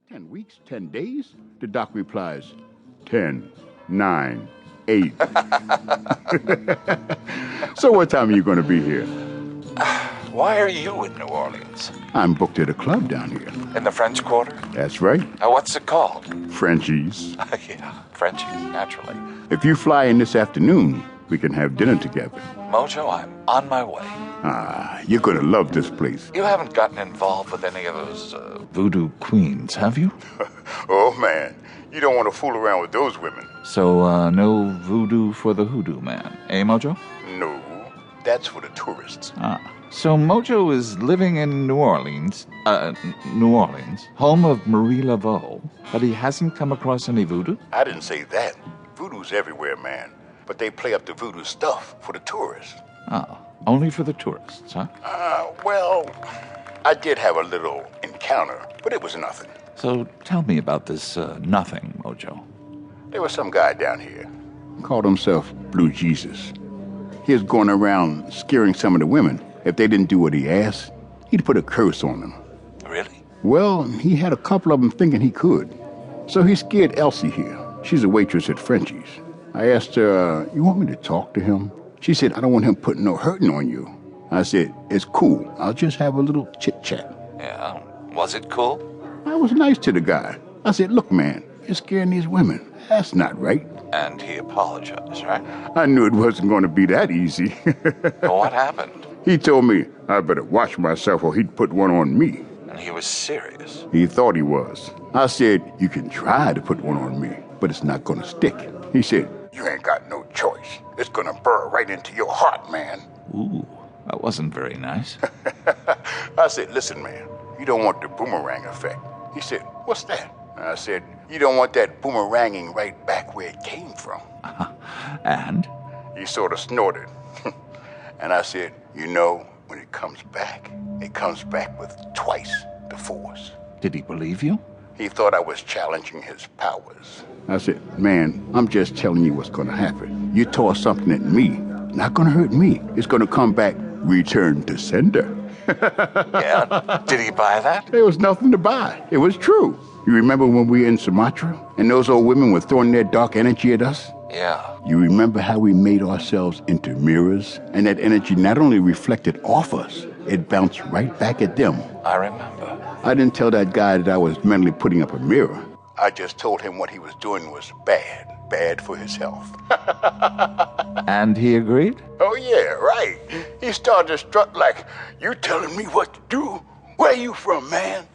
10 weeks, 10 days? The doc replies, 10, 9, 8. So what time are you going to be here? Why are you in New Orleans? I'm booked at a club down here. In the French Quarter? That's right. What's it called? Frenchies. Yeah, Frenchies, naturally. If you fly in this afternoon, we can have dinner together. Mojo, I'm on my way. You're going to love this place. You haven't gotten involved with any of those voodoo queens, have you? Oh, man. You don't want to fool around with those women. So, no voodoo for the hoodoo man, eh, Mojo? No, that's for the tourists. So Mojo is living in New Orleans, home of Marie Laveau, but he hasn't come across any voodoo? I didn't say that. Voodoo's everywhere, man. But they play up the voodoo stuff for the tourists. Oh, only for the tourists, huh? Well, I did have a little encounter, but it was nothing. So tell me about this nothing, Mojo. There was some guy down here. Called himself Blue Jesus. He was going around scaring some of the women. If they didn't do what he asked, he'd put a curse on them. Really? Well, he had a couple of them thinking he could. So he scared Elsie here. She's a waitress at Frenchie's. I asked her, you want me to talk to him? She said, I don't want him putting no hurting on you. I said, it's cool. I'll just have a little chit-chat. Yeah, was it cool? I was nice to the guy. I said, look, man, you're scaring these women. That's not right. And he apologized, right? I knew it wasn't going to be that easy. Well, what happened? He told me I better watch myself or he'd put one on me. And he was serious? He thought he was. I said, you can try to put one on me, but it's not going to stick. He said, you ain't got no choice. It's going to burrow right into your heart, man. Ooh, that wasn't very nice. I said, listen, man, you don't want the boomerang effect. He said, what's that? I said, you don't want that boomeranging right back where it came from. And? He sort of snorted. And I said, you know, when it comes back with twice the force. Did he believe you? He thought I was challenging his powers. I said, man, I'm just telling you what's going to happen. You toss something at me, not going to hurt me. It's going to come back, return to sender. Yeah, did he buy that? There was nothing to buy. It was true. You remember when we were in Sumatra and those old women were throwing their dark energy at us? Yeah. You remember how we made ourselves into mirrors and that energy not only reflected off us, it bounced right back at them. I remember. I didn't tell that guy that I was mentally putting up a mirror. I just told him what he was doing was bad for his health. And he agreed? Oh, yeah, right. He started to strut like, you telling me what to do? Where you from, man?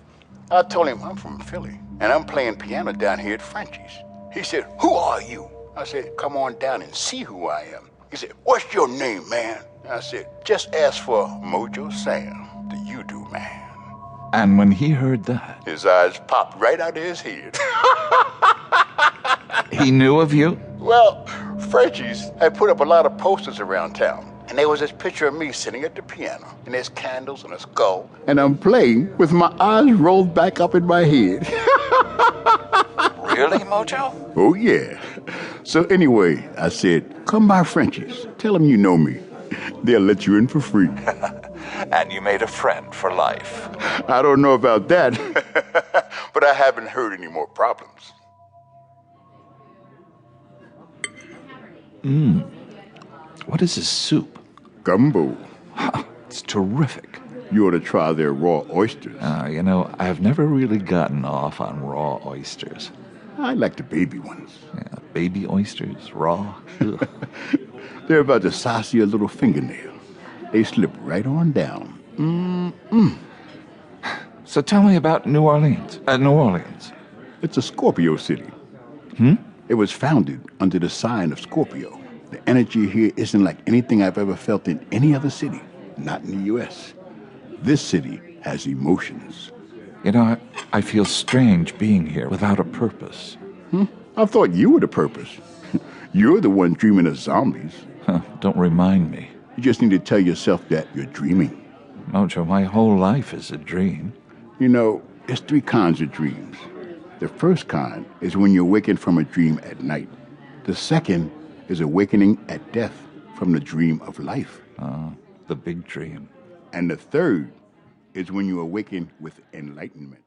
I told him I'm from Philly, and I'm playing piano down here at Frenchie's. He said, who are you? I said, come on down and see who I am. He said, what's your name, man? I said, just ask for Mojo Sam, the you-do man. And when he heard that... His eyes popped right out of his head. He knew of you? Well, Frenchie's had put up a lot of posters around town. And there was this picture of me sitting at the piano, and there's candles and a skull. And I'm playing with my eyes rolled back up in my head. Really, Mojo? Oh, yeah. So anyway, I said, come by Frenchie's. Tell them you know me. They'll let you in for free. And you made a friend for life. I don't know about that, but I haven't heard any more problems. What is this soup? Gumbo. It's terrific. You ought to try their raw oysters. You know, I've never really gotten off on raw oysters. I like the baby ones. Yeah, baby oysters, raw. They're about the size of your little fingernail. They slip right on down. So tell me about New Orleans. New Orleans. It's a Scorpio city. It was founded under the sign of Scorpio. The energy here isn't like anything I've ever felt in any other city, not in the U.S. This city has emotions. You know, I feel strange being here without a purpose. I thought you were the purpose. You're the one dreaming of zombies. Don't remind me. You just need to tell yourself that you're dreaming. Mojo, my whole life is a dream. You know, there's 3 kinds of dreams. The first kind is when you awaken from a dream at night. The second is awakening at death from the dream of life. The big dream. And the third is when you awaken with enlightenment.